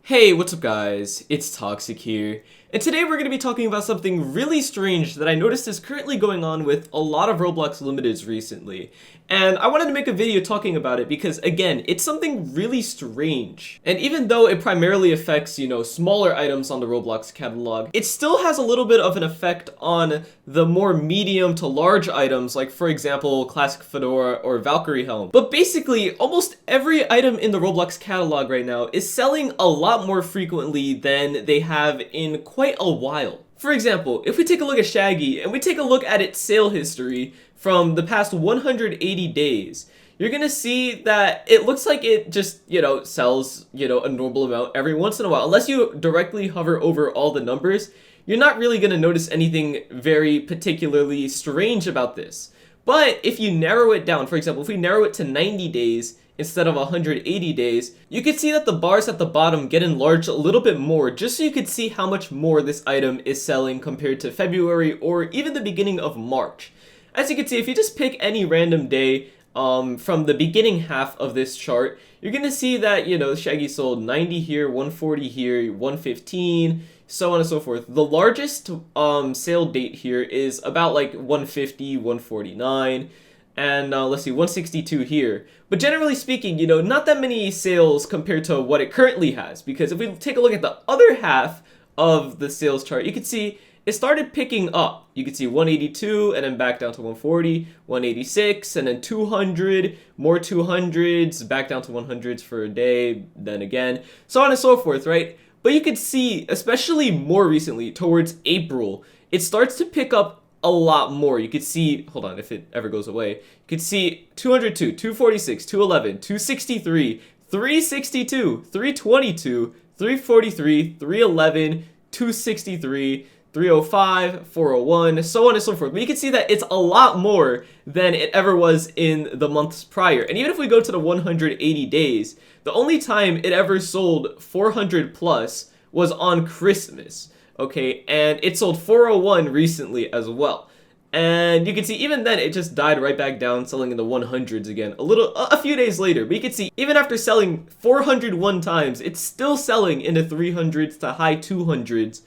Hey, what's up guys? It's Toxic here, and today we're going to be talking about something really strange that I noticed is currently going on with a lot of Roblox Limiteds recently. And I wanted to make a video talking about it because, again, it's something really strange. And even though it primarily affects, smaller items on the Roblox catalog, it still has a little bit of an effect on the more medium to large items, like, for example, Classic Fedora or Valkyrie Home. But basically, almost every item in the Roblox catalog right now is selling a lot more frequently than they have in quite a while. For example, if we take a look at Shaggy and we take a look at its sale history from the past 180 days, you're gonna see that it looks like it just, sells, a normal amount every once in a while. Unless you directly hover over all the numbers, you're not really gonna notice anything very particularly strange about this. But if you narrow it down, for example, if we narrow it to 90 days, instead of 180 days, you can see that the bars at the bottom get enlarged a little bit more just so you could see how much more this item is selling compared to February or even the beginning of March. As you can see, if you just pick any random day from the beginning half of this chart, you're going to see that, Shaggy sold 90 here, 140 here, 115, so on and so forth. The largest sale date here is about like 150, 149. And let's see, 162 here. But generally speaking, not that many sales compared to what it currently has. Because if we take a look at the other half of the sales chart, you can see it started picking up. You can see 182 and then back down to 140, 186, and then 200, more 200s, back down to 100s for a day, then again, so on and so forth, right? But you can see, especially more recently, towards April, it starts to pick up a lot more. You could see, hold on, if it ever goes away, you could see 202, 246, 211, 263, 362, 322, 343, 311, 263, 305, 401, so on and so forth. But you can see that it's a lot more than it ever was in the months prior. And even if we go to the 180 days, the only time it ever sold 400 plus was on Christmas. Okay, and it sold 401 recently as well. And you can see even then it just died right back down, selling in the 100s again a few days later. But you can see even after selling 401 times, it's still selling in the 300s to high 200s,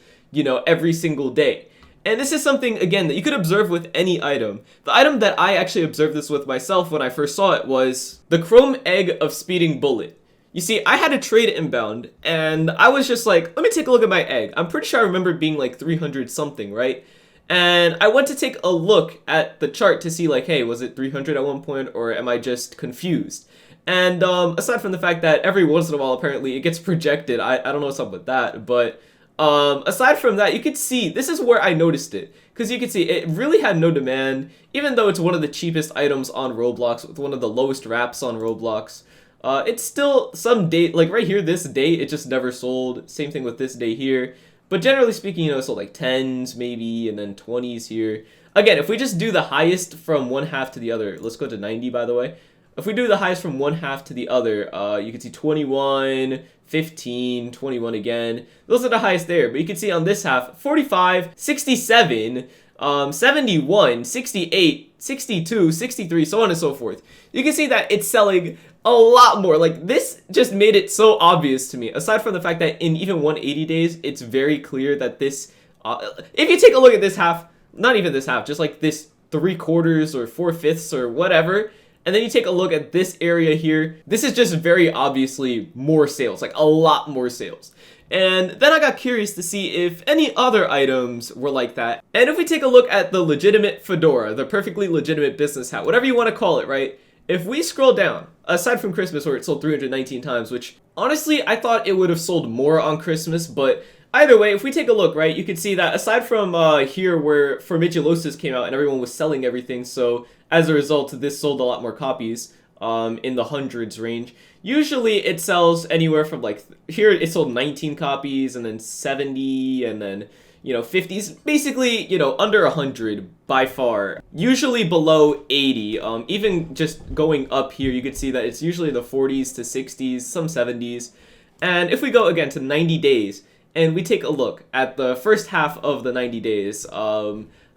every single day. And this is something, again, that you could observe with any item. The item that I actually observed this with myself when I first saw it was the Chrome Egg of Speeding Bullet. You see, I had a trade inbound, and I was just like, let me take a look at my egg. I'm pretty sure I remember being like 300 something, right? And I went to take a look at the chart to see like, hey, was it 300 at one point, or am I just confused? And aside from the fact that every once in a while, apparently, it gets projected. I don't know what's up with that, but aside from that, you could see, this is where I noticed it. Because you can see, it really had no demand, even though it's one of the cheapest items on Roblox, with one of the lowest wraps on Roblox. It's still some date, like right here, this day, it just never sold. Same thing with this day here. But generally speaking, it sold like 10s maybe, and then 20s here. Again, if we just do the highest from one half to the other, let's go to 90 by the way. If we do the highest from one half to the other, you can see 21, 15, 21 again. Those are the highest there, but you can see on this half, 45, 67, 71, 68, 62, 63, so on and so forth. You can see that it's selling a lot more. Like, this just made it so obvious to me. Aside from the fact that in even 180 days, it's very clear that this, if you take a look at this half, not even this half, just like this 3/4 or 4/5 or whatever, and then you take a look at this area here, this is just very obviously more sales, like a lot more sales. And then I got curious to see if any other items were like that. And if we take a look at the legitimate fedora, the perfectly legitimate business hat, whatever you want to call it, right? If we scroll down, aside from Christmas where it sold 319 times, which honestly I thought it would have sold more on Christmas, but either way, if we take a look, right, you can see that aside from here where Formiculosis came out and everyone was selling everything, so as a result, this sold a lot more copies in the hundreds range. Usually it sells anywhere from like, here it sold 19 copies and then 70 and then, 50s, basically, under 100 by far. Usually below 80, even just going up here, you can see that it's usually the 40s to 60s, some 70s. And if we go again to 90 days, and we take a look at the first half of the 90 days,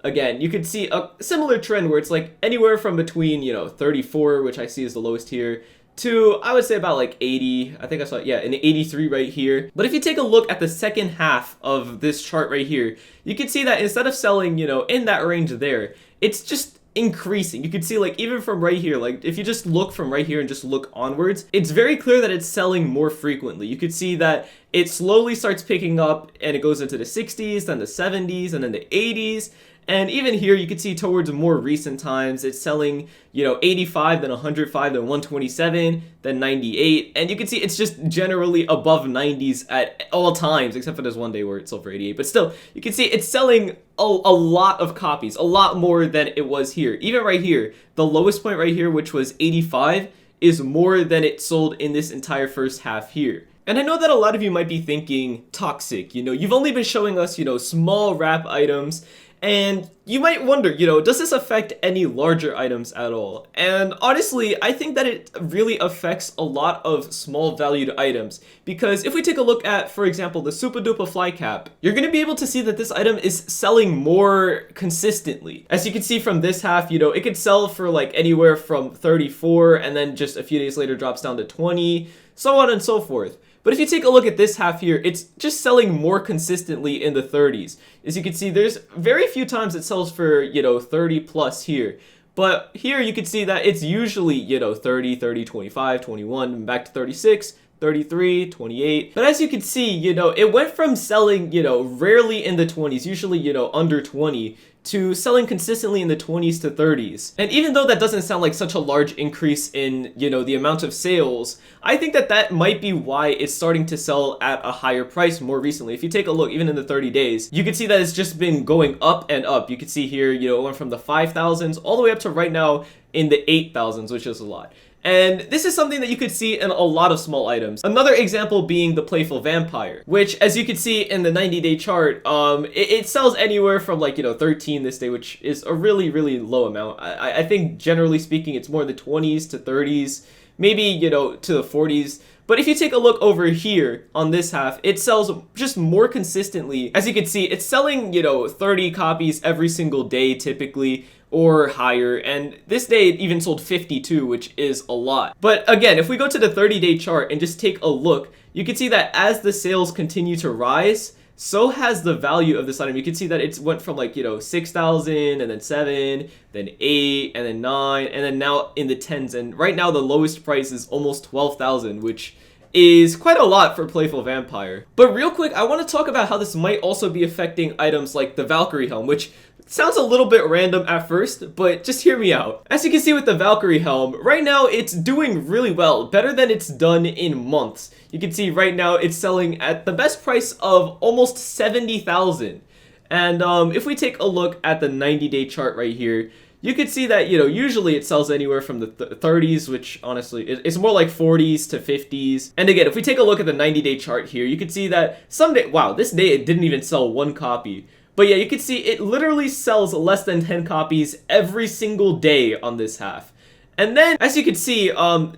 again, you can see a similar trend where it's like anywhere from between, 34, which I see is the lowest here, to, I would say, about like 80. I think I saw, yeah, an 83 right here. But if you take a look at the second half of this chart right here, you can see that instead of selling, you know, in that range there, it's just increasing. You can see, like, even from right here, like if you just look from right here and just look onwards, it's very clear that it's selling more frequently. You could see that it slowly starts picking up and it goes into the 60s, then the 70s, and then the 80s. And even here, you can see towards more recent times, it's selling, you know, 85, then 105, then 127, then 98. And you can see it's just generally above 90s at all times, except for this one day where it sold for 88. But still, you can see it's selling a lot of copies, a lot more than it was here. Even right here, the lowest point right here, which was 85, is more than it sold in this entire first half here. And I know that a lot of you might be thinking, Toxic, you know, you've only been showing us, you know, small wrap items. And you might wonder, you know, does this affect any larger items at all? And honestly, I think that it really affects a lot of small valued items. Because if we take a look at, for example, the Super Duper Fly Cap, you're going to be able to see that this item is selling more consistently. As you can see from this half, you know, it could sell for like anywhere from 34 and then just a few days later drops down to 20, so on and so forth. But if you take a look at this half here, it's just selling more consistently in the 30s. As you can see, there's very few times it sells for, you know, 30 plus here. But here you can see that it's usually, you know, 30, 30, 25, 21, and back to 36, 33, 28. But as you can see, you know, it went from selling, you know, rarely in the 20s, usually, you know, under 20, to selling consistently in the 20s to 30s. And even though that doesn't sound like such a large increase in, you know, the amount of sales, I think that that might be why it's starting to sell at a higher price more recently. If you take a look, even in the 30 days, you can see that it's just been going up and up. You can see here, you know, it went from the 5,000s all the way up to right now in the 8,000s, which is a lot. And this is something that you could see in a lot of small items. Another example being the Playful Vampire, which, as you can see in the 90-day chart, it sells anywhere from, like, you know, 13 this day, which is a really, really low amount. I think, generally speaking, it's more in the 20s to 30s, maybe, you know, to the 40s. But if you take a look over here on this half, it sells just more consistently. As you can see, it's selling, you know, 30 copies every single day typically, or higher, and this day it even sold 52, which is a lot. But again, if we go to the 30-day chart and just take a look, you can see that as the sales continue to rise, so has the value of this item. You can see that it's went from, like, you know, 6,000, and then 7, then 8, and then 9, and then now in the 10s, and right now the lowest price is almost 12,000, which is quite a lot for Playful Vampire. But real quick, I want to talk about how this might also be affecting items like the Valkyrie Home, which sounds a little bit random at first, but just hear me out. As you can see with the Valkyrie Helm, right now it's doing really well, better than it's done in months. You can see right now it's selling at the best price of almost 70,000. And if we take a look at the 90-day chart right here, you can see that, you know, usually it sells anywhere from the 30s, which honestly, it's more like 40s to 50s. And again, if we take a look at the 90-day chart here, you can see that someday, wow, this day it didn't even sell one copy. But yeah, you can see it literally sells less than 10 copies every single day on this half. And then, as you can see,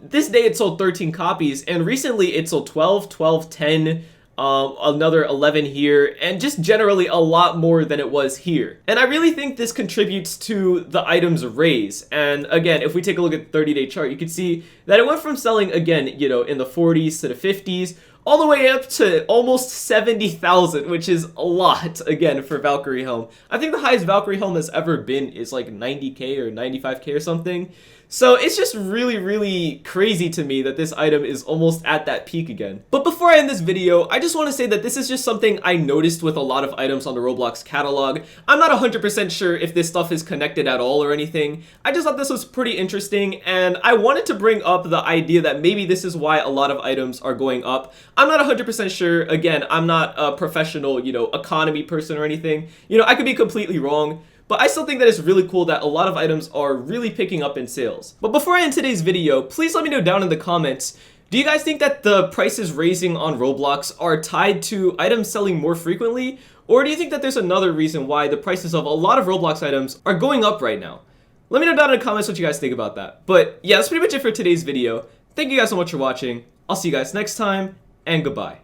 this day it sold 13 copies, and recently it sold 12, 12, 10, another 11 here, and just generally a lot more than it was here. And I really think this contributes to the item's raise. And again, if we take a look at the 30-day chart, you can see that it went from selling, again, you know, in the 40s to the 50s, all the way up to almost 70,000, which is a lot, again, for Valkyrie Home. I think the highest Valkyrie Home has ever been is like 90k or 95k or something. So it's just really, really crazy to me that this item is almost at that peak again. But before I end this video, I just want to say that this is just something I noticed with a lot of items on the Roblox catalog. I'm not 100% sure if this stuff is connected at all or anything. I just thought this was pretty interesting, and I wanted to bring up the idea that maybe this is why a lot of items are going up. I'm not 100% sure. Again, I'm not a professional, you know, economy person or anything. You know, I could be completely wrong. But I still think that it's really cool that a lot of items are really picking up in sales. But before I end today's video, please let me know down in the comments, do you guys think that the prices raising on Roblox are tied to items selling more frequently? Or do you think that there's another reason why the prices of a lot of Roblox items are going up right now? Let me know down in the comments what you guys think about that. But yeah, that's pretty much it for today's video. Thank you guys so much for watching. I'll see you guys next time, and goodbye.